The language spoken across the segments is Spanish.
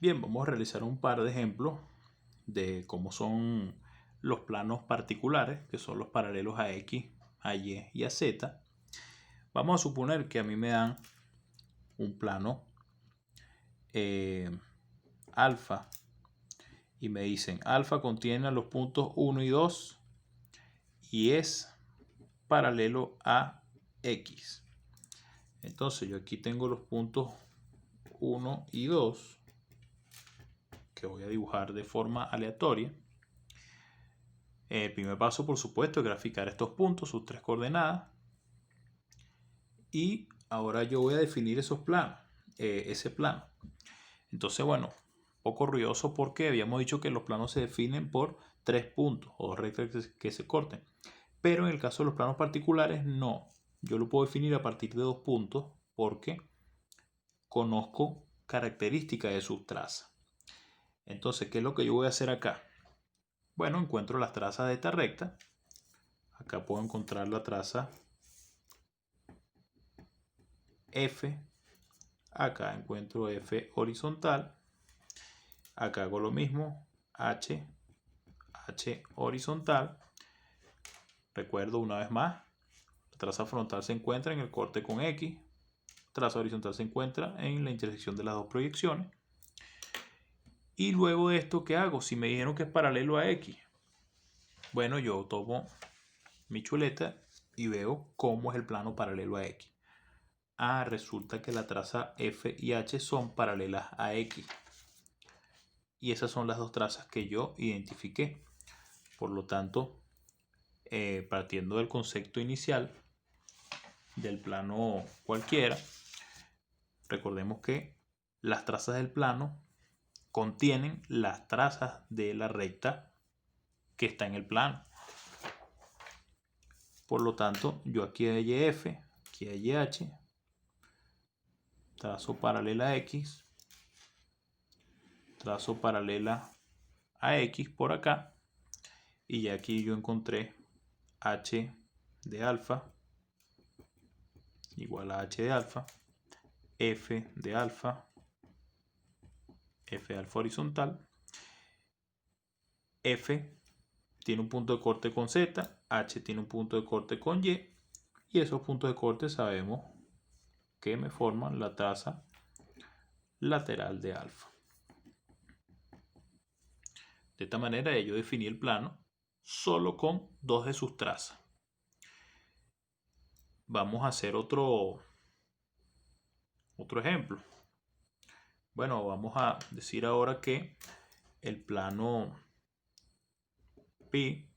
Bien, vamos a realizar un par de ejemplos de cómo son los planos particulares, que son los paralelos a X, a Y y a Z. Vamos a suponer que a mí me dan un plano alfa y me dicen alfa contiene a los puntos 1 y 2 y es paralelo a X. Entonces yo aquí tengo los puntos 1 y 2 que voy a dibujar de forma aleatoria. El primer paso, por supuesto, es graficar estos puntos, sus tres coordenadas. Y ahora yo voy a definir esos planos, ese plano. Entonces, bueno, poco ruidoso porque habíamos dicho que los planos se definen por tres puntos o dos rectas que se corten. Pero en el caso de los planos particulares, no. Yo lo puedo definir a partir de dos puntos porque conozco características de sus trazas. Entonces, ¿qué es lo que yo voy a hacer acá? Bueno, encuentro las trazas de esta recta. Acá puedo encontrar la traza F. Acá encuentro F horizontal. Acá hago lo mismo. H horizontal. Recuerdo una vez más. La traza frontal se encuentra en el corte con X. La traza horizontal se encuentra en la intersección de las dos proyecciones. Y luego de esto, ¿qué hago? Si me dijeron que es paralelo a X. Bueno, yo tomo mi chuleta y veo cómo es el plano paralelo a X. Resulta que la traza F y H son paralelas a X. Y esas son las dos trazas que yo identifiqué. Por lo tanto, partiendo del concepto inicial del plano cualquiera, recordemos que las trazas del plano contienen las trazas de la recta que está en el plano. Por lo tanto, yo aquí hay F, aquí hay H, trazo paralela a X, trazo paralela a X por acá, y ya aquí yo encontré H de alfa igual a H de alfa, F de alfa horizontal, F tiene un punto de corte con Z, H tiene un punto de corte con Y, y esos puntos de corte sabemos que me forman la traza lateral de alfa. De esta manera yo definí el plano solo con dos de sus trazas. Vamos a hacer otro ejemplo. Bueno, vamos a decir ahora que el plano pi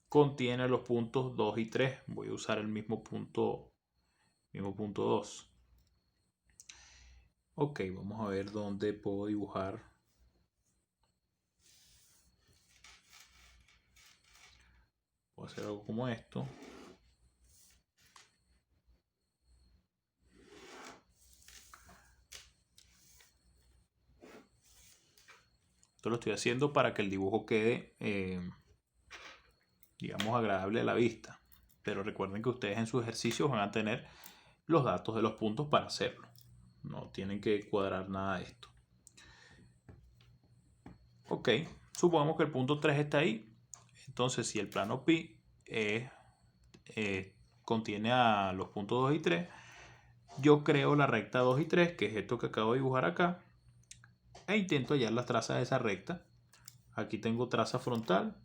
contiene los puntos 2 y 3. Voy a usar el mismo punto 2. Ok, vamos a ver dónde puedo dibujar. Voy a hacer algo como esto. Esto lo estoy haciendo para que el dibujo quede, digamos, agradable a la vista. Pero recuerden que ustedes en sus ejercicios van a tener los datos de los puntos para hacerlo. No tienen que cuadrar nada de esto. Ok, supongamos que el punto 3 está ahí. Entonces, si el plano pi contiene a los puntos 2 y 3, yo creo la recta 2 y 3, que es esto que acabo de dibujar acá, e intento hallar las trazas de esa recta. Aquí tengo traza frontal.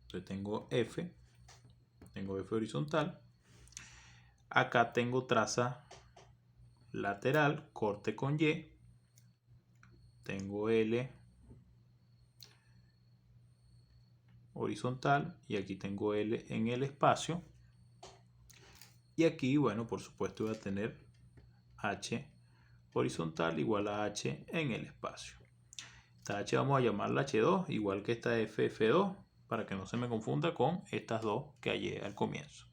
Entonces tengo F horizontal. Acá tengo traza lateral, corte con Y. Tengo L horizontal y aquí tengo L en el espacio. Y aquí, bueno, por supuesto voy a tener H horizontal igual a H en el espacio. Esta H vamos a llamarla H2, igual que esta F2, para que no se me confunda con estas dos que hallé al comienzo.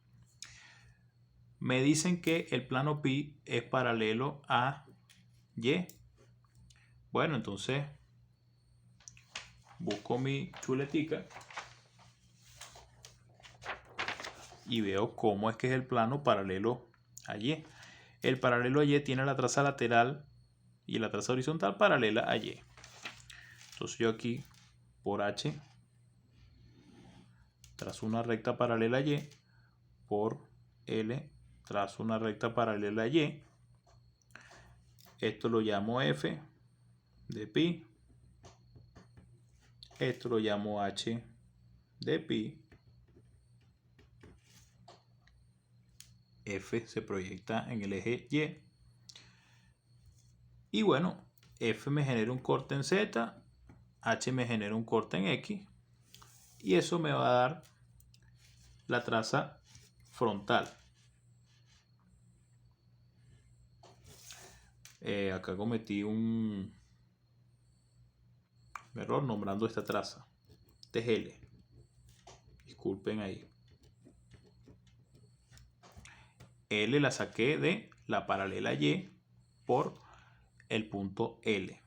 Me dicen que el plano pi es paralelo a Y. Bueno, entonces busco mi chuletica y veo cómo es que es el plano paralelo a Y. El paralelo a Y tiene la traza lateral y la traza horizontal paralela a Y. Entonces yo aquí por H trazo una recta paralela a Y, por L trazo una recta paralela a Y. Esto lo llamo F de pi. Esto lo llamo H de pi. F se proyecta en el eje Y. Y bueno, F me genera un corte en Z, H me genera un corte en X. Y eso me va a dar la traza frontal. Acá cometí un error nombrando esta traza. Este es L. Disculpen ahí. L la saqué de la paralela Y por el punto L.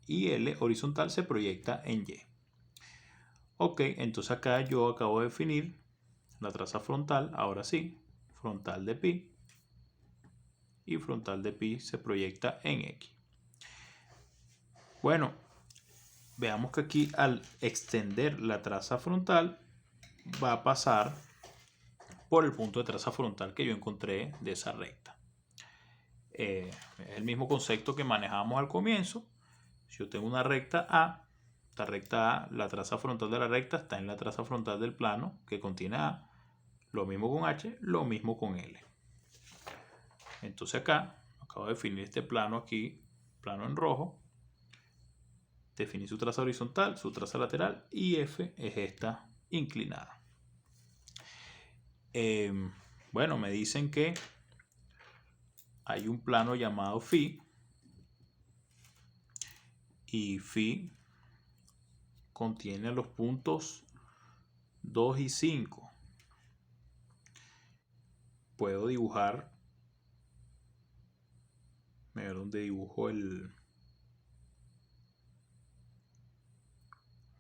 Y L horizontal se proyecta en Y. Ok, entonces acá yo acabo de definir la traza frontal. Ahora sí, frontal de pi. Y frontal de pi se proyecta en X. Bueno, veamos que aquí al extender la traza frontal va a pasar por el punto de traza frontal que yo encontré de esa recta. Es el mismo concepto que manejamos al comienzo. Si yo tengo una recta A, esta recta A, la traza frontal de la recta está en la traza frontal del plano que contiene A. Lo mismo con H, lo mismo con L. Entonces acá, acabo de definir este plano aquí, plano en rojo. Definí su traza horizontal, su traza lateral y F es esta inclinada. Bueno, me dicen que hay un plano llamado Φ y Φ contiene los puntos 2 y 5. Puedo dibujar, a ver dónde dibujo el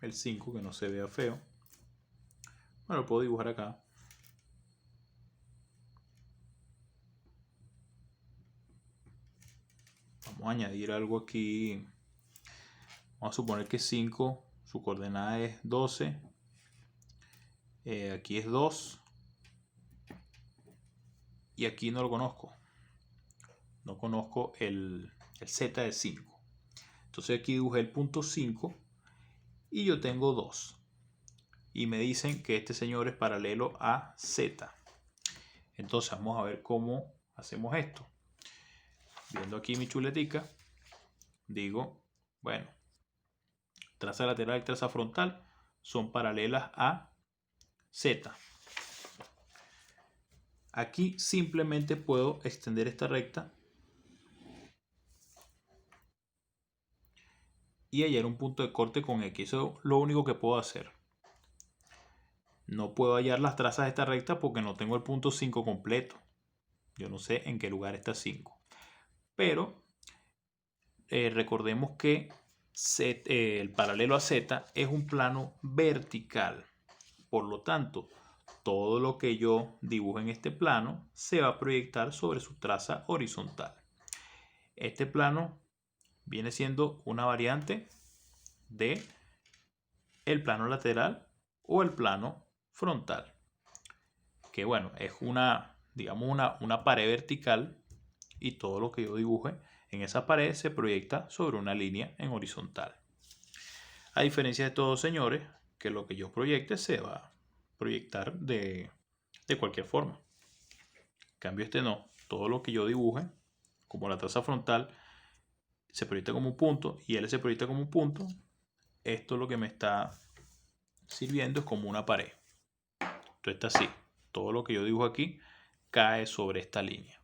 5 que no se vea feo. Bueno, lo puedo dibujar acá. Vamos a añadir algo aquí. Vamos a suponer que 5, su coordenada es 12. Aquí es 2. Y aquí no lo conozco. No conozco el Z de 5. Entonces aquí dibujé el punto 5 y yo tengo 2. Y me dicen que este señor es paralelo a Z. Entonces vamos a ver cómo hacemos esto. Viendo aquí mi chuletica, digo, bueno, traza lateral y traza frontal son paralelas a Z. Aquí simplemente puedo extender esta recta y hallar un punto de corte con X. Eso es lo único que puedo hacer. No puedo hallar las trazas de esta recta porque no tengo el punto 5 completo. Yo no sé en qué lugar está 5. Pero recordemos que el paralelo a Z es un plano vertical. Por lo tanto, todo lo que yo dibujo en este plano se va a proyectar sobre su traza horizontal. Este plano viene siendo una variante de el plano lateral o el plano frontal, que bueno, es digamos una pared vertical y todo lo que yo dibuje en esa pared se proyecta sobre una línea en horizontal. A diferencia de todos, señores, que lo que yo proyecte se va a proyectar de cualquier forma. En cambio este no, todo lo que yo dibuje, como la traza frontal, se proyecta como un punto y L se proyecta como un punto. Esto lo que me está sirviendo es como una pared. Esto está así. Todo lo que yo dibujo aquí cae sobre esta línea.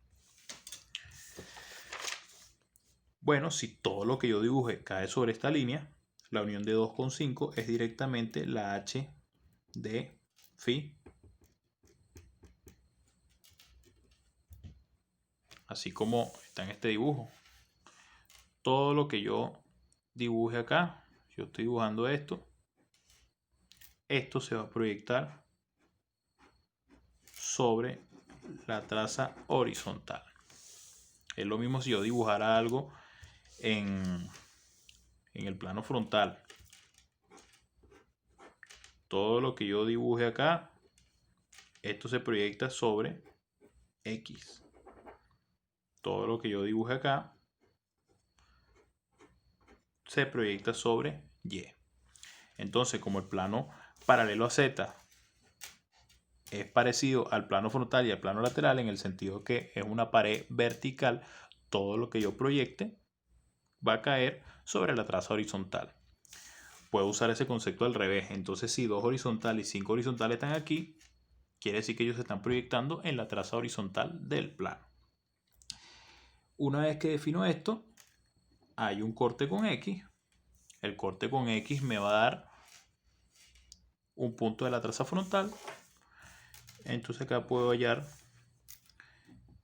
Bueno, si todo lo que yo dibuje cae sobre esta línea, la unión de 2 con 5 es directamente la H de Φ. Así como está en este dibujo. Todo lo que yo dibuje acá, yo estoy dibujando esto se va a proyectar sobre la traza horizontal. Es lo mismo si yo dibujara algo en el plano frontal. Todo lo que yo dibuje acá, esto se proyecta sobre X. Todo lo que yo dibuje acá se proyecta sobre Y. Entonces, como el plano paralelo a Z es parecido al plano frontal y al plano lateral en el sentido que es una pared vertical, todo lo que yo proyecte va a caer sobre la traza horizontal. Puedo usar ese concepto al revés. Entonces, si 2 horizontales y 5 horizontales están aquí, quiere decir que ellos se están proyectando en la traza horizontal del plano. Una vez que defino esto, hay un corte con X. El corte con X me va a dar un punto de la traza frontal. Entonces acá puedo hallar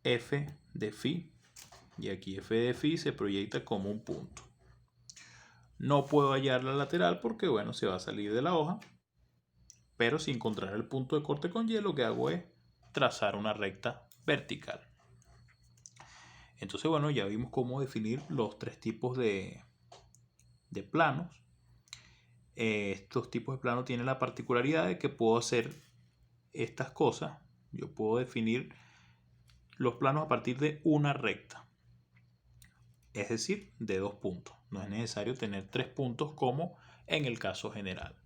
F de phi. Y aquí F de phi se proyecta como un punto. No puedo hallar la lateral porque, bueno, se va a salir de la hoja. Pero si encontrar el punto de corte con Y, lo que hago es trazar una recta vertical. Entonces, bueno, ya vimos cómo definir los 3 tipos de planos. Estos tipos de planos tienen la particularidad de que puedo hacer estas cosas. Yo puedo definir los planos a partir de una recta. Es decir, de 2 puntos. No es necesario tener 3 puntos como en el caso general.